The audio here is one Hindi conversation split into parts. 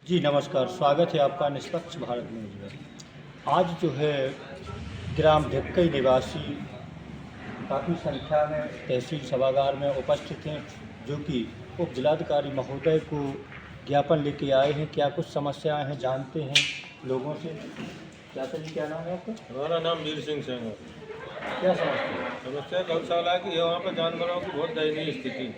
जी नमस्कार, स्वागत है आपका निष्पक्ष भारत न्यूज़ में। आज जो है ग्राम ढक्कई निवासी काफ़ी संख्या में तहसील सभागार में उपस्थित हैं, जो कि उप जिलाधिकारी महोदय को ज्ञापन लेके आए हैं। क्या कुछ समस्याएं हैं जानते हैं लोगों से। क्या सर, क्या नाम है आपका? हमारा नाम वीर सिंह है। क्या समस्या है? समस्या गौशाला की है, वहाँ पर जानवरों की बहुत दयनीय स्थिति।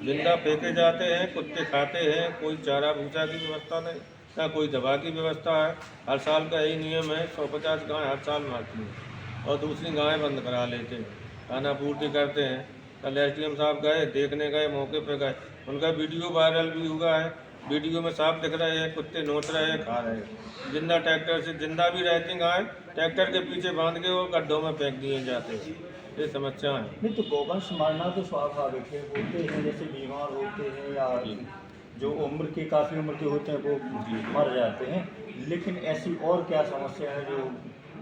जिंदा फेंके जाते हैं, कुत्ते खाते हैं, कोई चारा भूसा की व्यवस्था नहीं, ना कोई दवा की व्यवस्था है। हर साल का यही नियम है, 150 गाय हर साल मारती हैं और दूसरी गायें बंद करा लेते हैं, खाना पूर्ति करते हैं। कल SDM साहब गए, देखने गए, मौके पे गए, उनका वीडियो वायरल भी हुआ है। वीडियो में साफ दिख रहे हैं, कुत्ते नोच रहे हैं, खा रहे हैं। जिंदा ट्रैक्टर से जिंदा भी रहती गाय ट्रैक्टर के पीछे बांध के वो गड्ढों में फेंक दिए जाते हैं। ये समस्या है। नहीं तो गौवंश मारना तो स्वाभाविक है, होते हैं जैसे बीमार होते हैं या जो उम्र के काफ़ी उम्र के होते हैं वो मर जाते हैं। लेकिन ऐसी और क्या समस्या है जो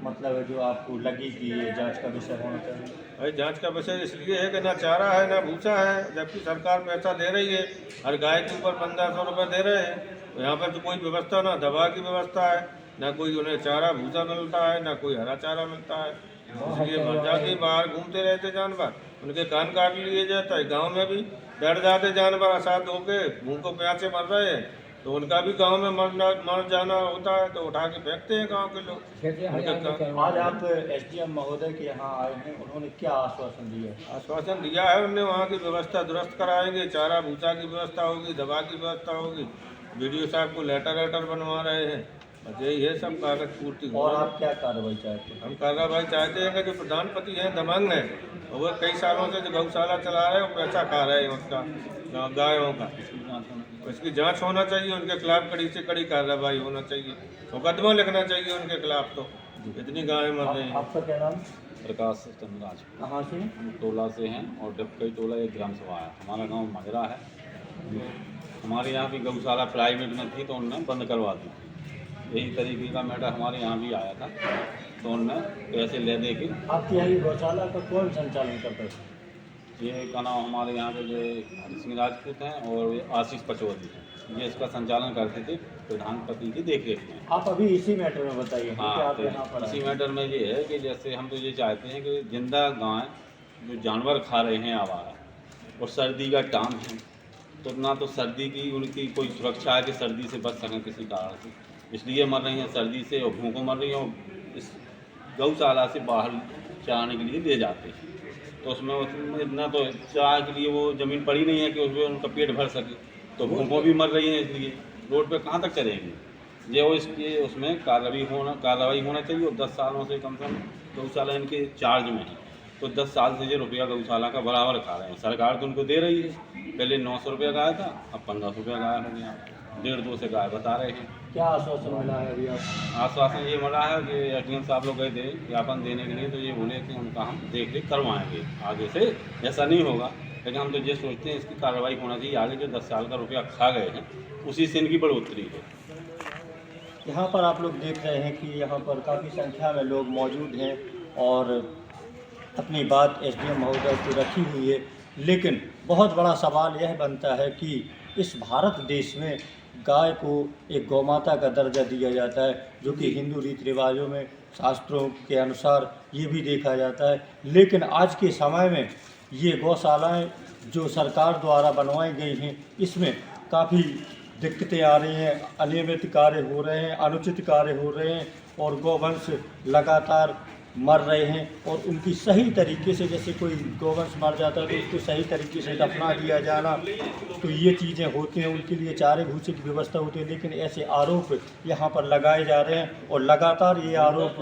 मतलब है जो आपको लगी कि ये जांच का विषय होना चाहिए? भाई जांच का विषय इसलिए है कि ना चारा है ना भूसा है, जबकि सरकार पैसा दे रही है, हर गाय के ऊपर 1500 रुपये दे रहे हैं। तो यहाँ पर तो कोई व्यवस्था, ना दवा की व्यवस्था है, ना कोई उन्हें चारा भूसा मिलता है, ना कोई हरा चारा मिलता है। इसलिए मर जाते, बाहर घूमते रहते जानवर, उनके कान काट लिए जाता है। गाँव में भी बैठ जाते जानवर असाध होके, भूख को प्यास से मर रहे हैं, तो उनका भी गांव में मर जाना होता है, तो उठा के फेंकते हैं गांव के लोग। आज आप SDM महोदय के यहाँ आए हैं, उन्होंने क्या आश्वासन दिया? आश्वासन दिया है उन्होंने, वहाँ की व्यवस्था दुरुस्त कराएंगे, चारा भूसा की व्यवस्था होगी, दवा की व्यवस्था होगी। BDO साहब को लेटर बनवा रहे हैं, बस यही है, सब कागज पूर्ति। और आप क्या कार्रवाई चाहते हैं? हम कार्रवाई चाहते हैं कि जो प्रधानपति हैं दबंग हैं, और वो कई सालों से जो गौशाला चला रहे हैं, वो पैसा खा रहे हैं उसका, गायों का। इसकी जांच होना चाहिए, उनके खिलाफ कड़ी से कड़ी कार्रवाई होना चाहिए, मुकदमा लिखना चाहिए उनके खिलाफ। तो इतनी गायें मर रही हैं। आपका क्या नाम? प्रकाश चंद्रराज। कहाँ से? टोला से हैं और ढक्कई टोला एक ग्राम सभा है। हमारा गांव मजरा है। हमारे यहाँ भी गौशाला प्राइवेट में थी तो उन्होंने बंद करवा दी थी। यही तरीके का मैटर हमारे यहाँ भी आया था, तो उन्होंने पैसे ले दे के। आपके यहाँ की गौशाला का कौन संचालन करता है? ये का नाम हमारे यहाँ के जो हरि सिंह राजपूत हैं और आशीष पचौरी हैं, ये इसका संचालन करते थे प्रधानपति की देखरेख में। आप अभी इसी मैटर में बताइए कि हाँ, आप यहाँ पर इसी मैटर में ये है कि जैसे हम तो ये चाहते हैं कि जिंदा गाय जो जानवर खा रहे हैं आवारा, और सर्दी का टाइम है, तो ना तो सर्दी की उनकी कोई सुरक्षा है कि सर्दी से बच सकें किसी कारण से, इसलिए मर रही हैं सर्दी से और भूखों मर रही हैं। और इस गौशाला से बाहर चराने के लिए ले जाते हैं, तो उसमें इतना तो चारा के लिए वो ज़मीन पड़ी नहीं है कि उसमें उनका पेट भर सके, तो भूखों भी मर रही हैं, इसलिए रोड पे कहाँ तक चलेंगे। ये वो इसके उसमें कार्रवाई होना चाहिए। और 10 सालों से कम से कम गौशाला इनके चार्ज में है, तो 10 साल से ये रुपया गौशाला का बराबर खा रहे हैं। सरकार तो उनको दे रही है, पहले 900 रुपया गाय था, अब 1500 रुपया गाय हो गया, 1.5-2 से गाय बता रहे हैं। क्या आश्वासन मिला है अभी आप? आश्वासन ये मिला है कि SDM साहब लोग गए थे ज्ञापन देने के लिए, तो ये बोले कि उनका हम देख रेख करवाएंगे, आगे से ऐसा नहीं होगा। लेकिन हम तो ये सोचते हैं इसकी कार्रवाई होना चाहिए। आगे जो 10 साल का रुपया खा गए हैं उसी से इनकी बढ़ोतरी है। यहाँ पर आप लोग देख रहे हैं कि यहाँ पर काफ़ी संख्या में लोग मौजूद हैं और अपनी बात SDM महोदय की रखी हुई है। लेकिन बहुत बड़ा सवाल यह बनता है कि इस भारत देश में गाय को एक गौमाता का दर्जा दिया जाता है, जो कि हिंदू रीति रिवाजों में शास्त्रों के अनुसार ये भी देखा जाता है। लेकिन आज के समय में ये गौशालाएं जो सरकार द्वारा बनवाई गई हैं, इसमें काफ़ी दिक्कतें आ रही हैं, अनियमित कार्य हो रहे हैं, अनुचित कार्य हो रहे हैं और गौवंश लगातार मर रहे हैं। और उनकी सही तरीके से, जैसे कोई गौवंश मर जाता है तो उसको सही तरीके से दफना दिया जाना, तो ये चीज़ें होती हैं, उनके लिए चारे भूसे की व्यवस्था होती है। लेकिन ऐसे आरोप यहाँ पर लगाए जा रहे हैं और लगातार ये आरोप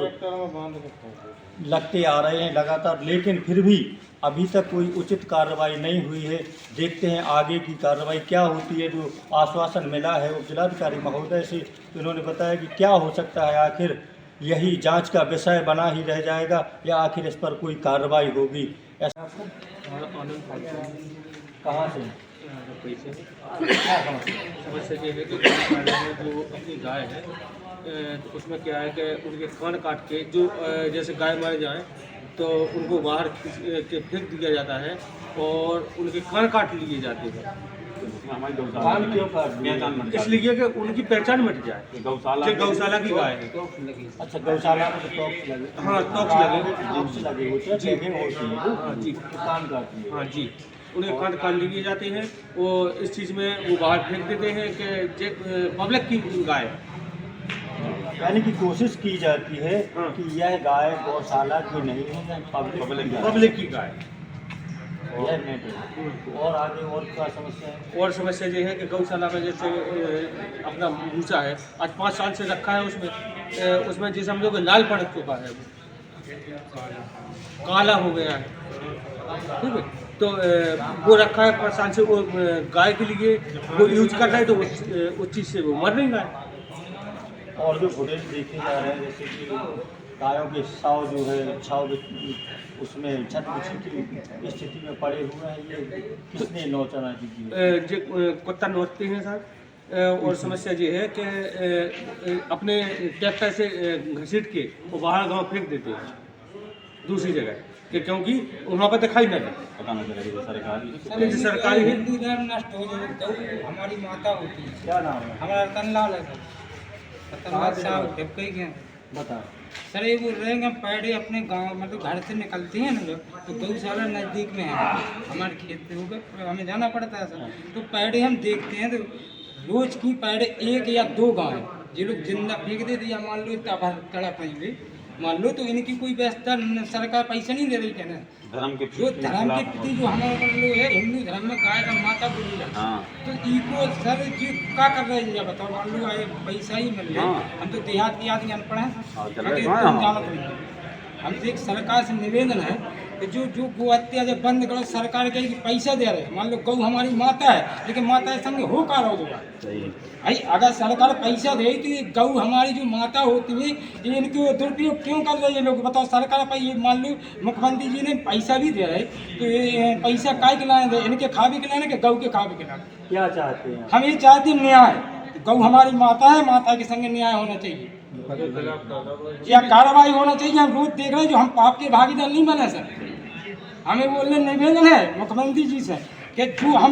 लगते आ रहे हैं लगातार, लेकिन फिर भी अभी तक कोई उचित कार्रवाई नहीं हुई है। देखते हैं आगे की कार्रवाई क्या होती है। जो आश्वासन मिला है उप जिलाधिकारी महोदय से, तो उन्होंने बताया कि क्या हो सकता है, आखिर यही जांच का विषय बना ही रह जाएगा या आखिर इस पर कोई कार्रवाई होगी। ऐसा कहाँ से? समस्या ये है कि जो अपनी गाय है, तो उसमें क्या है कि उनके कान काट के जो जैसे गाय मारे जाएं तो उनको बाहर फेंक दिया जाता है और उनके कान काट लिए जाते हैं। उसमें हमारी गौशाला कान क्यों काट दिए? पहचान मिट जाती इसलिए कि उनकी पहचान मिट जाए है। गौशाला कि गौशाला की गाय है। अच्छा, गौशाला में तो टॉक्स लगे, हाँ, टॉक्स लगे। टॉक्स लगे होते हैं, टैगिंग होती है, हाँ जी, तो कान काटती है। हाँ जी, उन्हें कान कान लिए जाते हैं। वो इस चीज़ में वो बाहर फेंक देते हैं कि पब्लिक की गाय है। यानी कि कोशिश की जाती है हाँ। कि यह गाय गौशाला की नहीं है, पब्लिक की गाय पब्लिक की गाय। है। यह मैटर। और आगे और क्या समस्या है? और समस्या ये है कि गौशाला में जैसे अपना भूसा है, आज 5 साल से रखा है, उसमें जैसे हम लोग लाल पड़ चुका है, काला हो गया है, ठीक है। तो वो रखा है 5 साल से, वो गाय के लिए वो यूज कर रहा है, तो उस चीज़ से वो मर रही गाय। और जो फुटेज देखे जा रहे हैं, जैसे कि गायों के छाव जो है, छाव उसमें छत की स्थिति में पड़े हुए हैं, ये किसने नौचना की है? जो कुत्ता नोचते हैं साहब। और समस्या ये है कि अपने ट्रैक्टर से घसीट के वो बाहर गांव फेंक देते हैं दूसरी जगह, कि क्योंकि वहाँ पर दिखाई न दे। पता नहीं चलेगा सरकारी लेकिन सरकारी है। हिंदू धर्म नष्ट हो जाए तो हमारी माता होती है। क्या नाम है? हमारा रतनलाल है सर, रतनलाल साहब ढपकई के हैं। बता। सर ये बोल रहे हैं कि हम पैडी अपने गांव मतलब घर से निकलते हैं ना जब, तो गौशाला नज़दीक में है, हमारे खेत पे होकर हमें जाना पड़ता है सर। तो पैडी हम देखते हैं तो रोज की पैडी 1 या 2 गाय ये लोग जिंदा फेंक देते, या मान लो इतना भर तड़प रही मान लो, तो इनकी कोई व्यवस्था सरकार पैसा नहीं दे रही है ना। धर्म के जो धर्म के प्रति जो हमारे लोग है, हिंदू धर्म में गाय का माता बोली जाती है। हाँ तो इको सर जी क्या कर रहे हैं, बताओ। मान लो आए पैसा ही मिल रहा हाँ। है, हम तो देहात के आदमी अनपढ़ हैं, हाँ, चल हम रहे तो हैं, एकदम हाँ। जानत नहीं हैं। हमसे एक सरकार से निवेदन है कि जो गौ हत्या जब बंद करो, सरकार कहेगी पैसा दे रहे हैं, मान लो गौ हमारी माता है, लेकिन माता के संग हो का रहो होगा सही है। भाई। अगर सरकार पैसा दे तो ये गौ हमारी जो माता होती है, ये इनके दुरुपयोग क्यों कर रहे हैं लोग, बताओ। सरकार पर ये मान लो मुख्यमंत्री जी ने पैसा भी दे रहे, तो ये पैसा काय के लाने दे, इनके खा भी खिलाने के गौ के खा भी खिलाने। क्या चाहते हैं? हम ये चाहते हैं न्याय, गौ हमारी माता है, माता के संग न्याय होना चाहिए, या कार्रवाई होना चाहिए। हम रोज देख रहे हैं जो हम पाप के भागीदार नहीं बने सर। हमें बोलने निवेदन है मुख्यमंत्री जी से कि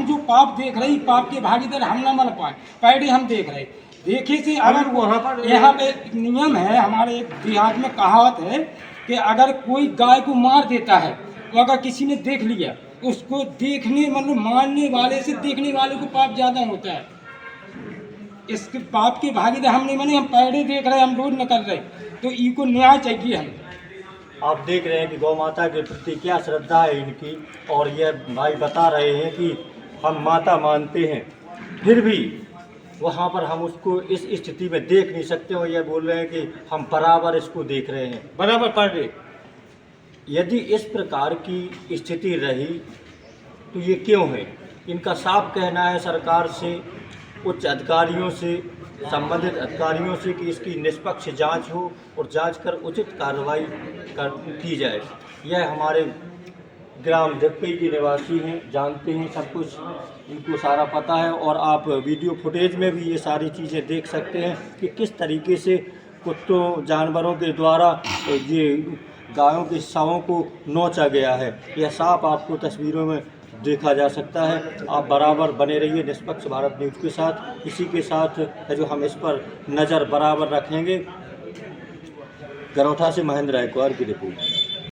जो पाप देख रहे हैं, पाप के भागीदार हम ना बन पाए। पैडी हम देख रहे, देखिए से अगर वहाँ पर यहाँ पे एक नियम है, हमारे एक देहात में कहावत है कि अगर कोई गाय को मार देता है, तो अगर किसी ने देख लिया, उसको देखने मतलब मारने वाले से देखने वाले को पाप ज़्यादा होता है। इसके पाप के भागीदार हम नहीं बने, हम पैडी देख रहे हैं, हम रोज निकल रहे, तो इनको न्याय चाहिए हमें। आप देख रहे हैं कि गौ माता के प्रति क्या श्रद्धा है इनकी, और यह भाई बता रहे हैं कि हम माता मानते हैं, फिर भी वहाँ पर हम उसको इस स्थिति में देख नहीं सकते, और यह बोल रहे हैं कि हम बराबर इसको देख रहे हैं। बराबर पड़ रही। यदि इस प्रकार की स्थिति रही तो ये क्यों है? इनका साफ कहना है सरकार से, उच्च अधिकारियों से, संबंधित अधिकारियों से कि इसकी निष्पक्ष जांच हो और जांच कर उचित कार्रवाई की जाए। यह हमारे ग्राम ढपकई के निवासी हैं, जानते हैं सब कुछ, इनको सारा पता है। और आप वीडियो फुटेज में भी ये सारी चीज़ें देख सकते हैं कि किस तरीके से कुत्तों जानवरों के द्वारा ये गायों के शवों को नोचा गया है। यह साफ आपको तस्वीरों में देखा जा सकता है। आप बराबर बने रहिए निष्पक्ष भारत न्यूज़ के साथ। इसी के साथ जो हम इस पर नज़र बराबर रखेंगे। गरौठा से महेंद्र रायकवार की रिपोर्ट।